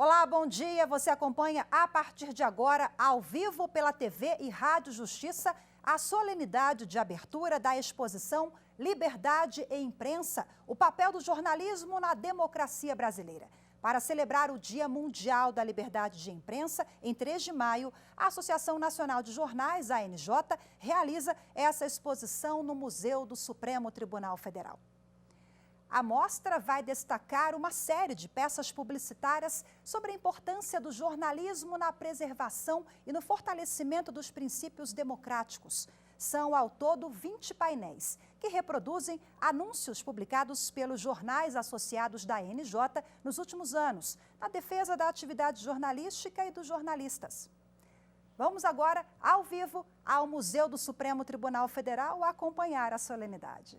Olá, bom dia. Você acompanha a partir de agora, ao vivo pela TV e Rádio Justiça, a solenidade de abertura da exposição Liberdade e Imprensa, o papel do jornalismo na democracia brasileira. Para celebrar o Dia Mundial da Liberdade de Imprensa, em 3 de maio, a Associação Nacional de Jornais, a ANJ, realiza essa exposição no Museu do Supremo Tribunal Federal. A mostra vai destacar uma série de peças publicitárias sobre a importância do jornalismo na preservação e no fortalecimento dos princípios democráticos. São, ao todo, 20 painéis, que reproduzem anúncios publicados pelos jornais associados da ANJ nos últimos anos, na defesa da atividade jornalística e dos jornalistas. Vamos agora, ao vivo, ao Museu do Supremo Tribunal Federal acompanhar a solenidade.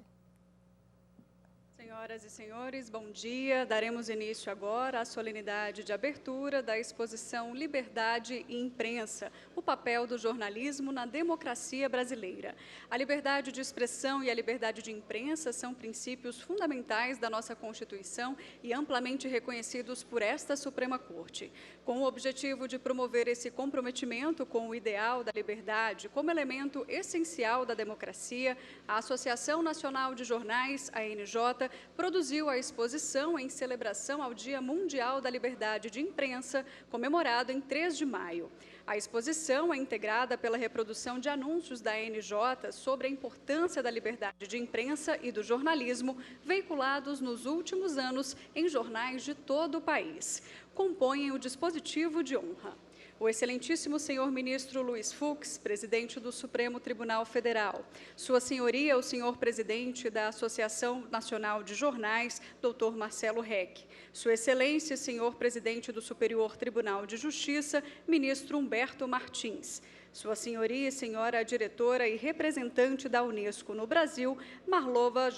Senhoras e senhores, bom dia. Daremos início agora à solenidade de abertura da exposição Liberdade e Imprensa, o papel do jornalismo na democracia brasileira. A liberdade de expressão e a liberdade de imprensa são princípios fundamentais da nossa Constituição e amplamente reconhecidos por esta Suprema Corte. Com o objetivo de promover esse comprometimento com o ideal da liberdade como elemento essencial da democracia, a Associação Nacional de Jornais, a ANJ, produziu a exposição em celebração ao Dia Mundial da Liberdade de Imprensa, comemorado em 3 de maio. A exposição é integrada pela reprodução de anúncios da ANJ sobre a importância da liberdade de imprensa e do jornalismo, veiculados nos últimos anos em jornais de todo o país. Compõem o dispositivo de honra o excelentíssimo senhor ministro Luiz Fux, presidente do Supremo Tribunal Federal, Sua Senhoria, o senhor presidente da Associação Nacional de Jornais, doutor Marcelo Reck, Sua Excelência, senhor presidente do Superior Tribunal de Justiça, ministro Humberto Martins, Sua Senhoria e senhora diretora e representante da Unesco no Brasil, Marlova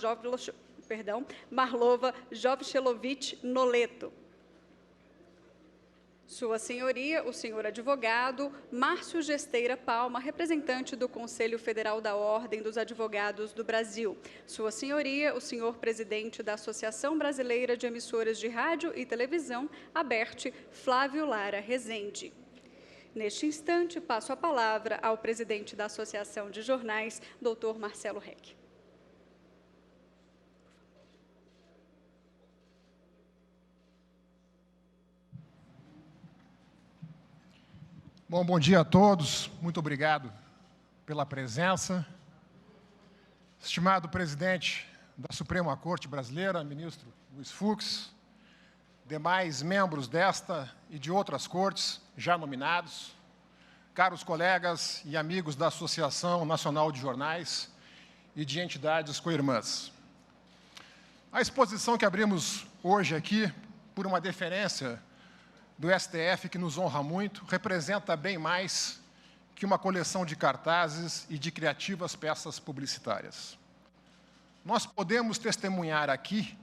Jovchelovich Noleto, Sua Senhoria, o senhor advogado Márcio Gesteira Palma, representante do Conselho Federal da Ordem dos Advogados do Brasil. Sua Senhoria, o senhor presidente da Associação Brasileira de Emissoras de Rádio e Televisão, ABERT, Flávio Lara Rezende. Neste instante, passo a palavra ao presidente da Associação de Jornais, doutor Marcelo Reck. Bom dia a todos, muito obrigado pela presença. Estimado presidente da Suprema Corte Brasileira, ministro Luiz Fux, demais membros desta e de outras cortes já nominados, caros colegas e amigos da Associação Nacional de Jornais e de entidades co-irmãs. A exposição que abrimos hoje aqui, por uma deferência do STF, que nos honra muito, representa bem mais que uma coleção de cartazes e de criativas peças publicitárias. Nós podemos testemunhar aqui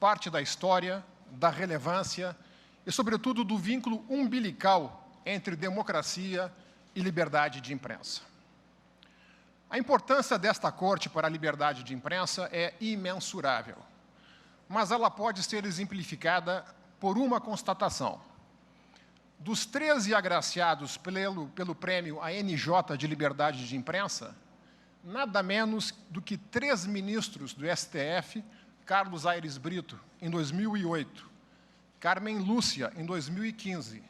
parte da história, da relevância e, sobretudo, do vínculo umbilical entre democracia e liberdade de imprensa. A importância desta Corte para a liberdade de imprensa é imensurável, mas ela pode ser exemplificada por uma constatação. Dos 13 agraciados pelo prêmio ANJ de Liberdade de Imprensa, nada menos do que 3 ministros do STF, Carlos Aires Brito, em 2008, Carmen Lúcia, em 2015,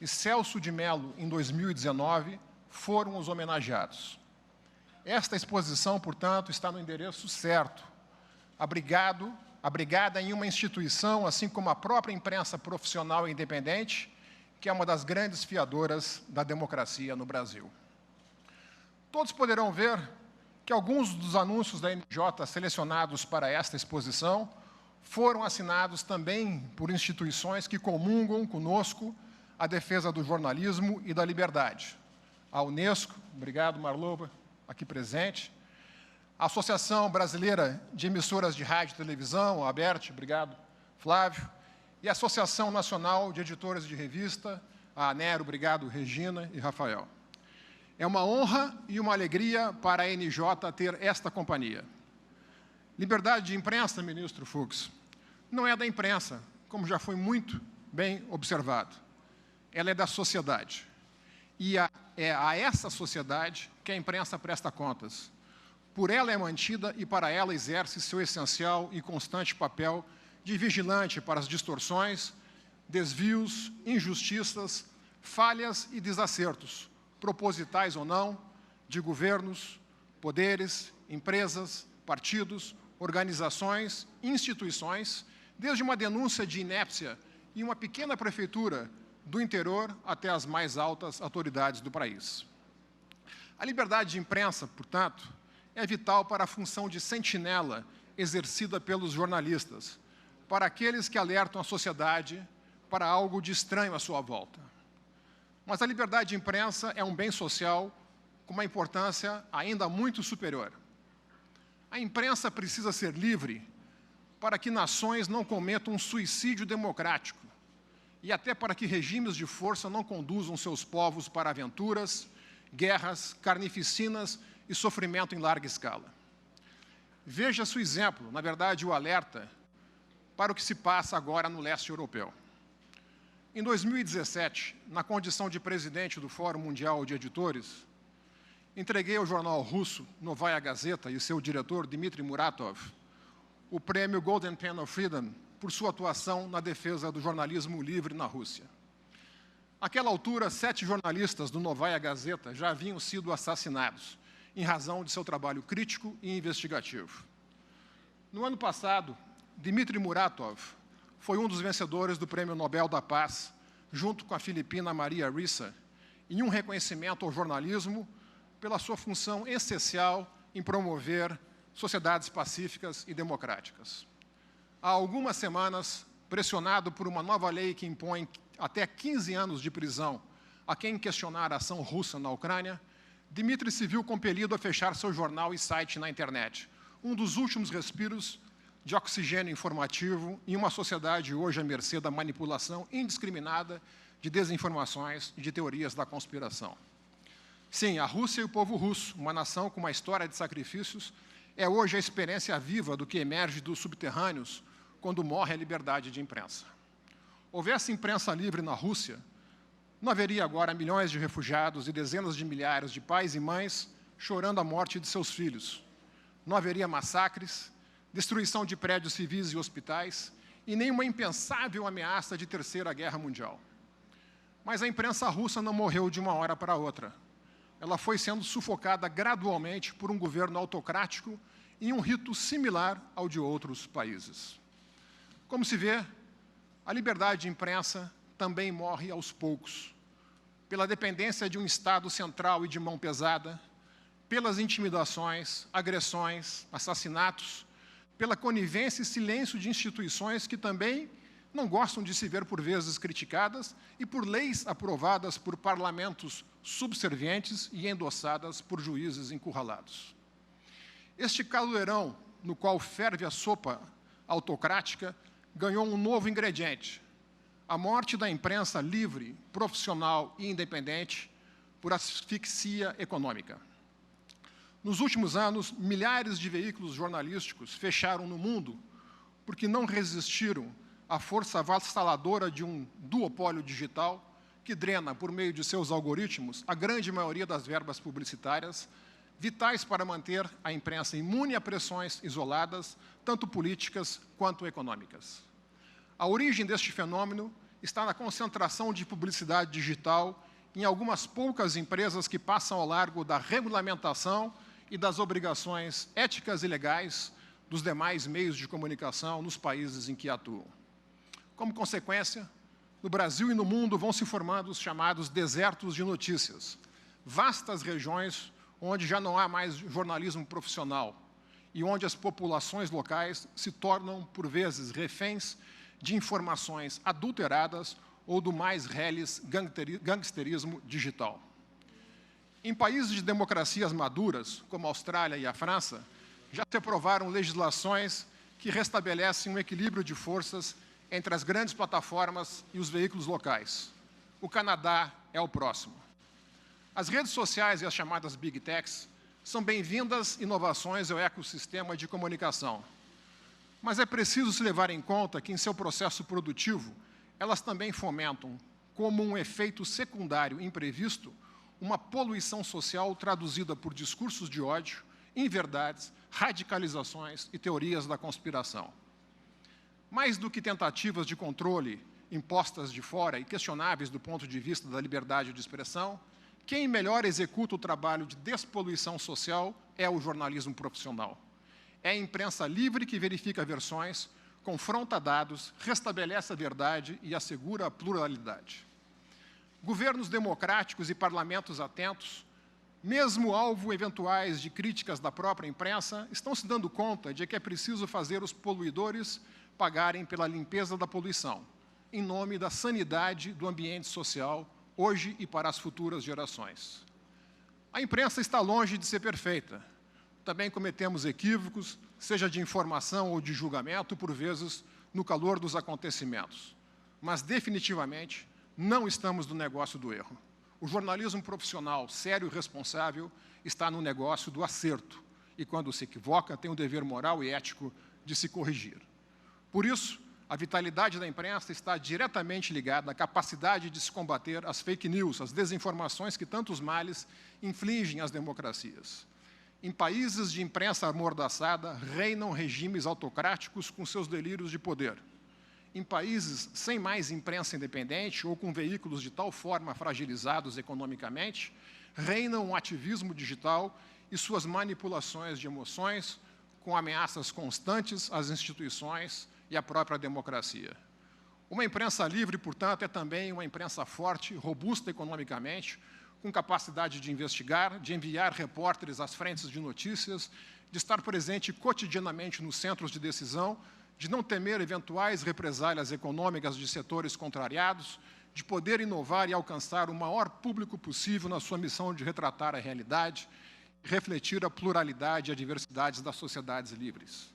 e Celso de Mello, em 2019, foram os homenageados. Esta exposição, portanto, está no endereço certo, abrigada em uma instituição, assim como a própria imprensa profissional e independente, que é uma das grandes fiadoras da democracia no Brasil. Todos poderão ver que alguns dos anúncios da ANJ selecionados para esta exposição foram assinados também por instituições que comungam conosco a defesa do jornalismo e da liberdade. A Unesco, obrigado Marlova, aqui presente, a Associação Brasileira de Emissoras de Rádio e Televisão, a ABERT, obrigado Flávio, e a Associação Nacional de Editoras de Revista, a ANER, obrigado Regina e Rafael. É uma honra e uma alegria para a ANJ ter esta companhia. Liberdade de imprensa, ministro Fux, não é da imprensa, como já foi muito bem observado. Ela é da sociedade. E é a essa sociedade que a imprensa presta contas. Por ela é mantida e para ela exerce seu essencial e constante papel de vigilante para as distorções, desvios, injustiças, falhas e desacertos, propositais ou não, de governos, poderes, empresas, partidos, organizações, instituições, desde uma denúncia de inépcia em uma pequena prefeitura do interior até as mais altas autoridades do país. A liberdade de imprensa, portanto, é vital para a função de sentinela exercida pelos jornalistas, para aqueles que alertam a sociedade para algo de estranho à sua volta. Mas a liberdade de imprensa é um bem social com uma importância ainda muito superior. A imprensa precisa ser livre para que nações não cometam um suicídio democrático e até para que regimes de força não conduzam seus povos para aventuras, guerras, carnificinas e sofrimento em larga escala. Veja-se o exemplo, na verdade, o alerta para o que se passa agora no leste europeu. Em 2017, na condição de presidente do Fórum Mundial de Editores, entreguei ao jornal russo Novaya Gazeta e seu diretor, Dmitry Muratov, o prêmio Golden Pen of Freedom por sua atuação na defesa do jornalismo livre na Rússia. Àquela altura, 7 jornalistas do Novaya Gazeta já haviam sido assassinados, em razão de seu trabalho crítico e investigativo. No ano passado, Dmitry Muratov foi um dos vencedores do Prêmio Nobel da Paz, junto com a filipina Maria Ressa, em um reconhecimento ao jornalismo pela sua função essencial em promover sociedades pacíficas e democráticas. Há algumas semanas, pressionado por uma nova lei que impõe até 15 anos de prisão a quem questionar a ação russa na Ucrânia, Dmitry se viu compelido a fechar seu jornal e site na internet, um dos últimos respiros de oxigênio informativo em uma sociedade hoje à mercê da manipulação indiscriminada de desinformações e de teorias da conspiração. Sim, a Rússia e o povo russo, uma nação com uma história de sacrifícios, é hoje a experiência viva do que emerge dos subterrâneos quando morre a liberdade de imprensa. Houvesse imprensa livre na Rússia, não haveria agora milhões de refugiados e dezenas de milhares de pais e mães chorando a morte de seus filhos. Não haveria massacres, destruição de prédios civis e hospitais e nem uma impensável ameaça de Terceira Guerra Mundial. Mas a imprensa russa não morreu de uma hora para outra. Ela foi sendo sufocada gradualmente por um governo autocrático em um rito similar ao de outros países. Como se vê, a liberdade de imprensa também morre aos poucos, pela dependência de um Estado central e de mão pesada, pelas intimidações, agressões, assassinatos, pela conivência e silêncio de instituições que também não gostam de se ver por vezes criticadas e por leis aprovadas por parlamentos subservientes e endossadas por juízes encurralados. Este caldeirão no qual ferve a sopa autocrática ganhou um novo ingrediente: a morte da imprensa livre, profissional e independente por asfixia econômica. Nos últimos anos, milhares de veículos jornalísticos fecharam no mundo porque não resistiram à força avassaladora de um duopólio digital que drena, por meio de seus algoritmos, a grande maioria das verbas publicitárias, vitais para manter a imprensa imune a pressões isoladas, tanto políticas quanto econômicas. A origem deste fenômeno está na concentração de publicidade digital em algumas poucas empresas que passam ao largo da regulamentação e das obrigações éticas e legais dos demais meios de comunicação nos países em que atuam. Como consequência, no Brasil e no mundo vão se formando os chamados desertos de notícias, vastas regiões onde já não há mais jornalismo profissional e onde as populações locais se tornam, por vezes, reféns de informações adulteradas ou do mais reles gangsterismo digital. Em países de democracias maduras, como a Austrália e a França, já se aprovaram legislações que restabelecem um equilíbrio de forças entre as grandes plataformas e os veículos locais. O Canadá é o próximo. As redes sociais e as chamadas Big Techs são bem-vindas inovações ao ecossistema de comunicação. Mas é preciso se levar em conta que, em seu processo produtivo, elas também fomentam, como um efeito secundário imprevisto, uma poluição social traduzida por discursos de ódio, inverdades, radicalizações e teorias da conspiração. Mais do que tentativas de controle impostas de fora e questionáveis do ponto de vista da liberdade de expressão, quem melhor executa o trabalho de despoluição social é o jornalismo profissional. É a imprensa livre que verifica versões, confronta dados, restabelece a verdade e assegura a pluralidade. Governos democráticos e parlamentos atentos, mesmo alvo eventuais de críticas da própria imprensa, estão se dando conta de que é preciso fazer os poluidores pagarem pela limpeza da poluição, em nome da sanidade do ambiente social, hoje e para as futuras gerações. A imprensa está longe de ser perfeita. Também cometemos equívocos, seja de informação ou de julgamento, por vezes, no calor dos acontecimentos. Mas, definitivamente, não estamos no negócio do erro. O jornalismo profissional, sério e responsável, está no negócio do acerto. E, quando se equivoca, tem o dever moral e ético de se corrigir. Por isso, a vitalidade da imprensa está diretamente ligada à capacidade de se combater as fake news, as desinformações que tantos males infligem às democracias. Em países de imprensa amordaçada, reinam regimes autocráticos com seus delírios de poder. Em países sem mais imprensa independente ou com veículos de tal forma fragilizados economicamente, reinam um ativismo digital e suas manipulações de emoções, com ameaças constantes às instituições e à própria democracia. Uma imprensa livre, portanto, é também uma imprensa forte, robusta economicamente, com capacidade de investigar, de enviar repórteres às frentes de notícias, de estar presente cotidianamente nos centros de decisão, de não temer eventuais represálias econômicas de setores contrariados, de poder inovar e alcançar o maior público possível na sua missão de retratar a realidade, refletir a pluralidade e a diversidade das sociedades livres.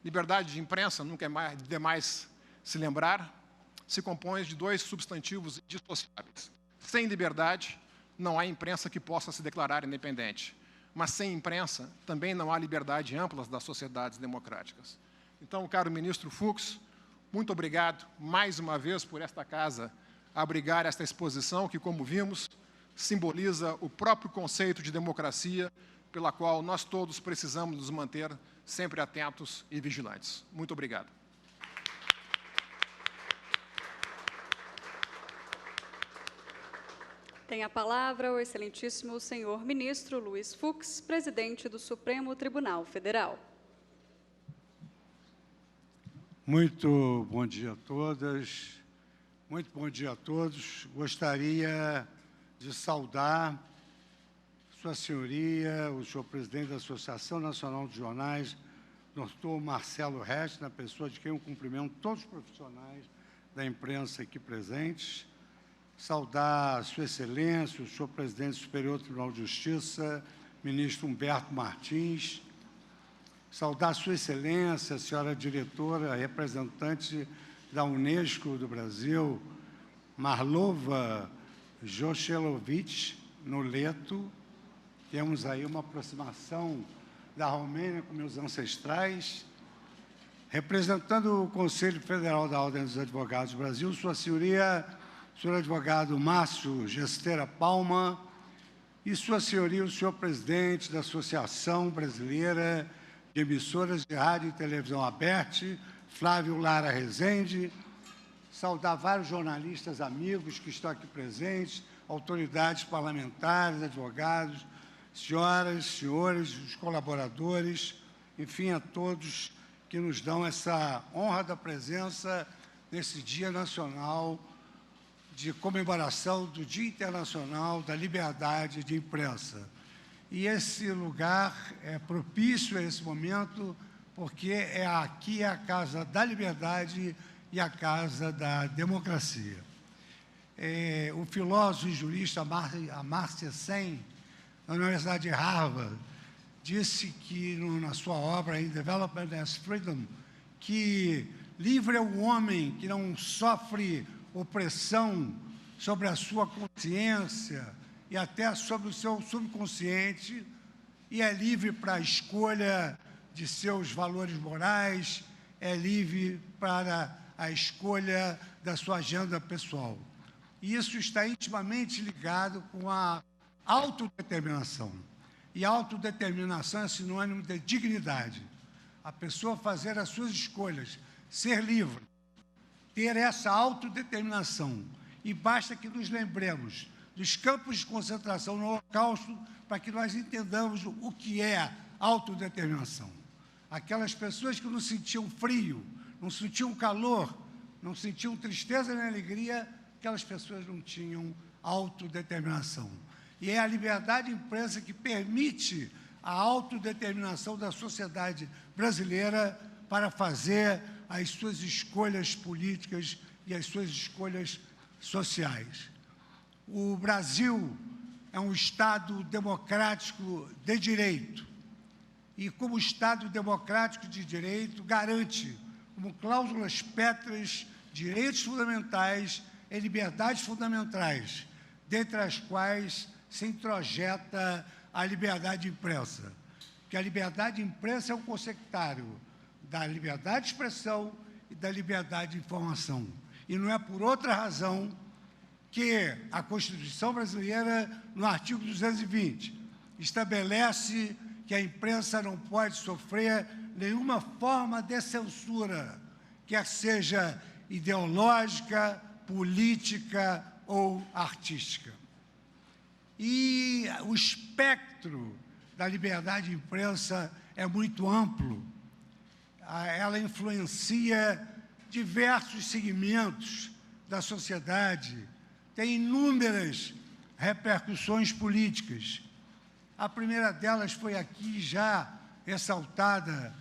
Liberdade de imprensa, nunca é demais se lembrar, se compõe de dois substantivos indissociáveis. Sem liberdade, não há imprensa que possa se declarar independente. Mas sem imprensa, também não há liberdade ampla das sociedades democráticas. Então, caro ministro Fux, muito obrigado mais uma vez por esta casa abrigar esta exposição que, como vimos, simboliza o próprio conceito de democracia pela qual nós todos precisamos nos manter sempre atentos e vigilantes. Muito obrigado. Tem a palavra o excelentíssimo senhor ministro Luiz Fux, presidente do Supremo Tribunal Federal. Muito bom dia a todas, muito bom dia a todos. Gostaria de saudar Sua Senhoria, o senhor presidente da Associação Nacional de Jornais, doutor Marcelo Reste, na pessoa de quem eu cumprimento todos os profissionais da imprensa aqui presentes. Saudar Sua Excelência, o senhor presidente do Superior Tribunal de Justiça, ministro Humberto Martins. Saudar Sua Excelência, a senhora diretora, representante da Unesco do Brasil, Marlova Joselovich Noleto. Temos aí uma aproximação da Romênia com meus ancestrais. Representando o Conselho Federal da Ordem dos Advogados do Brasil, Sua Senhoria, senhor advogado Márcio Gesteira Palma, e Sua Senhoria, o senhor presidente da Associação Brasileira de Emissoras de Rádio e Televisão Aberte, Flávio Lara Rezende. Saudar vários jornalistas amigos que estão aqui presentes, autoridades parlamentares, advogados, senhoras, senhores, os colaboradores, enfim, a todos que nos dão essa honra da presença nesse Dia Nacional de comemoração do Dia Internacional da Liberdade de Imprensa. E esse lugar é propício a esse momento, porque aqui é a casa da liberdade e a casa da democracia. O filósofo e jurista Amartya Sen, da Universidade de Harvard, disse que, na sua obra, In Development as Freedom, que livre é o homem que não sofre opressão sobre a sua consciência e até sobre o seu subconsciente, e é livre para a escolha de seus valores morais, é livre para a escolha da sua agenda pessoal. E isso está intimamente ligado com a autodeterminação. E autodeterminação é sinônimo de dignidade. A pessoa fazer as suas escolhas, ser livre, ter essa autodeterminação. E basta que nos lembremos dos campos de concentração no Holocausto para que nós entendamos o que é autodeterminação. Aquelas pessoas que não sentiam frio, não sentiam calor, não sentiam tristeza nem alegria, aquelas pessoas não tinham autodeterminação. E é a liberdade de imprensa que permite a autodeterminação da sociedade brasileira para fazer as suas escolhas políticas e as suas escolhas sociais. O Brasil é um Estado democrático de direito. E, como Estado democrático de direito, garante, como cláusulas pétreas, direitos fundamentais e liberdades fundamentais, dentre as quais se introjeta a liberdade de imprensa. Porque a liberdade de imprensa é um consectário da liberdade de expressão e da liberdade de informação. E não é por outra razão que a Constituição brasileira, no artigo 220, estabelece que a imprensa não pode sofrer nenhuma forma de censura, quer seja ideológica, política ou artística. E o espectro da liberdade de imprensa é muito amplo. Ela influencia diversos segmentos da sociedade, tem inúmeras repercussões políticas. A primeira delas foi aqui já ressaltada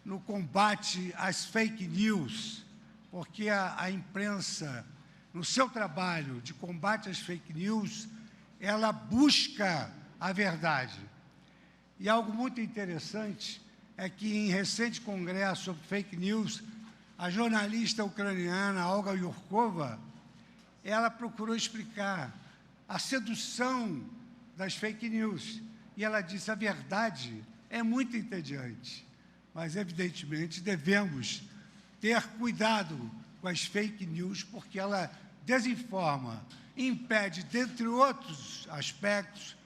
no combate às fake news, porque a imprensa, no seu trabalho de combate às fake news, ela busca a verdade. E algo muito interessante é que, em recente congresso sobre fake news, a jornalista ucraniana Olga Yurkova, ela procurou explicar a sedução das fake news. E ela disse, a verdade é muito entediante, mas, evidentemente, devemos ter cuidado com as fake news, porque ela desinforma, impede, dentre outros aspectos,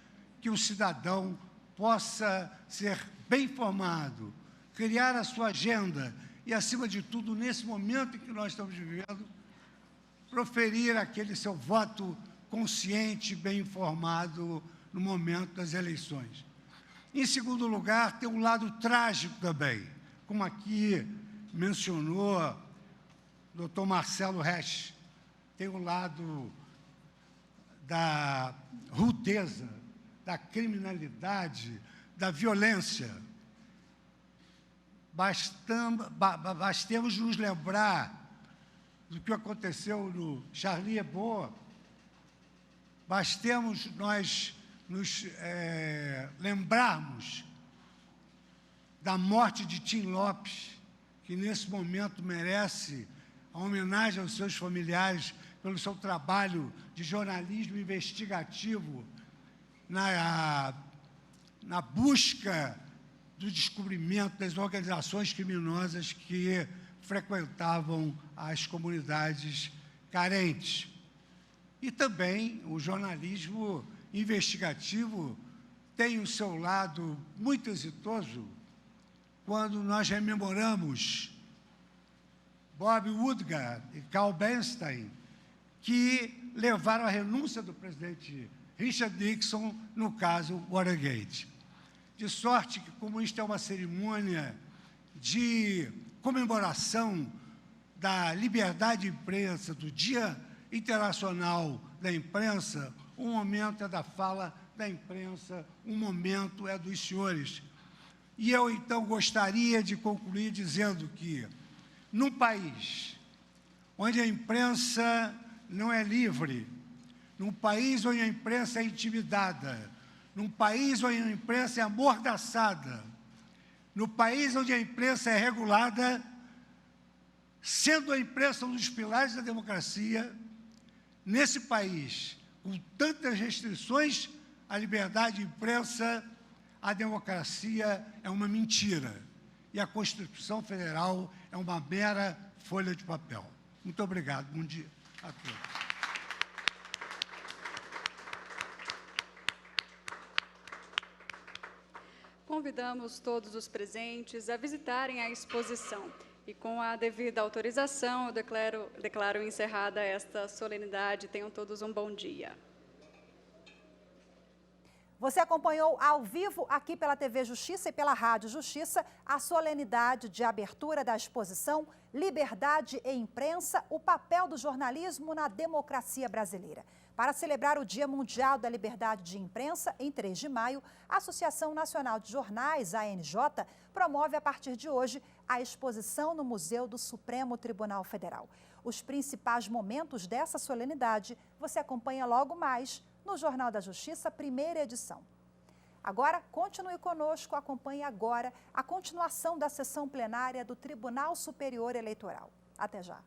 que o cidadão possa ser bem informado, criar a sua agenda e, acima de tudo, nesse momento em que nós estamos vivendo, proferir aquele seu voto consciente, bem informado no momento das eleições. Em segundo lugar, tem um lado trágico também, como aqui mencionou o Dr. Marcelo Resch, tem o lado da rudeza, da criminalidade, da violência. Bastemos nos lembrar do que aconteceu no Charlie Hebdo, bastemos nós nos lembrarmos da morte de Tim Lopes, que nesse momento merece a homenagem aos seus familiares pelo seu trabalho de jornalismo investigativo na busca do descobrimento das organizações criminosas que frequentavam as comunidades carentes. E também o jornalismo investigativo tem o seu lado muito exitoso quando nós rememoramos Bob Woodward e Carl Bernstein, que levaram à renúncia do presidente Richard Nixon no caso Watergate. De sorte que, como isto é uma cerimônia de comemoração da liberdade de imprensa, do Dia Internacional da Imprensa, um momento é da fala da imprensa, um momento é dos senhores. E eu, então, gostaria de concluir dizendo que, num país onde a imprensa não é livre, num país onde a imprensa é intimidada, num país onde a imprensa é amordaçada, no país onde a imprensa é regulada, sendo a imprensa um dos pilares da democracia, nesse país, com tantas restrições à liberdade de imprensa, a democracia é uma mentira. e a Constituição Federal é uma mera folha de papel. Muito obrigado. Bom dia a todos. Convidamos todos os presentes a visitarem a exposição. E com a devida autorização, eu declaro encerrada esta solenidade. Tenham todos um bom dia. Você acompanhou ao vivo aqui pela TV Justiça e pela Rádio Justiça a solenidade de abertura da exposição Liberdade e Imprensa, o papel do jornalismo na democracia brasileira. Para celebrar o Dia Mundial da Liberdade de Imprensa, em 3 de maio, a Associação Nacional de Jornais, a ANJ, promove a partir de hoje a exposição no Museu do Supremo Tribunal Federal. Os principais momentos dessa solenidade você acompanha logo mais no Jornal da Justiça, primeira edição. Agora, continue conosco, acompanhe agora a continuação da sessão plenária do Tribunal Superior Eleitoral. Até já.